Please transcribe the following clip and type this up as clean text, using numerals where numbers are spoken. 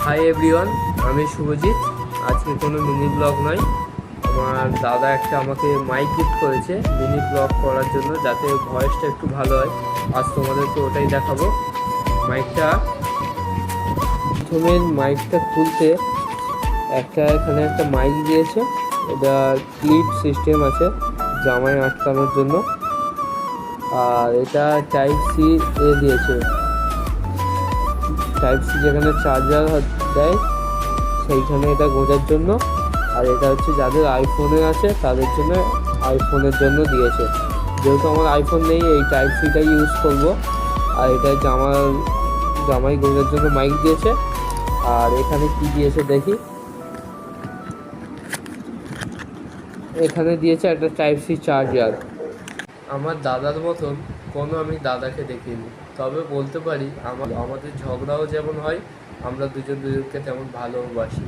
Hi everyone, আমি শুভজিৎ। আজকে কোনো মিনি ব্লগ নয়, আমার দাদা একটা আমাকে মাইক গিফট করেছে মিনি ব্লগ করার জন্য, যাতে ভয়েসটা একটু ভালো হয়। আজ তোমাদেরকে ওটাই দেখাবো। মাইকটা প্রথমে মাইকটা খুলতে এখানে একটা মাইক দিয়েছে, এটা ক্লিপ সিস্টেম আছে জামায় আটকানোর জন্য। আর এটা টাইপ সি দিয়েছে, টাইপ সি যেখানে চার্জার দেয় সেইখানে এটা গোঁজার জন্য। আর এটা হচ্ছে যাদের আইফোনে আছে তাদের জন্য, আইফোনের জন্য দিয়েছে। যেহেতু আমার আইফোন নেই, এই টাইপ সিটাই ইউজ করব। আর এটা জামাই গোঁজার জন্য মাইক দিয়েছে। আর এখানে কি দিয়েছে দেখি, এখানে দিয়েছে একটা টাইপ সি চার্জার। আমার দাদার মতন কোনো আমি দাদাকে দেখিনি, তবে বলতে পারি আমাদের ঝগড়াও যেমন হয়, আমরা দুজনকে তেমন ভালোবাসি।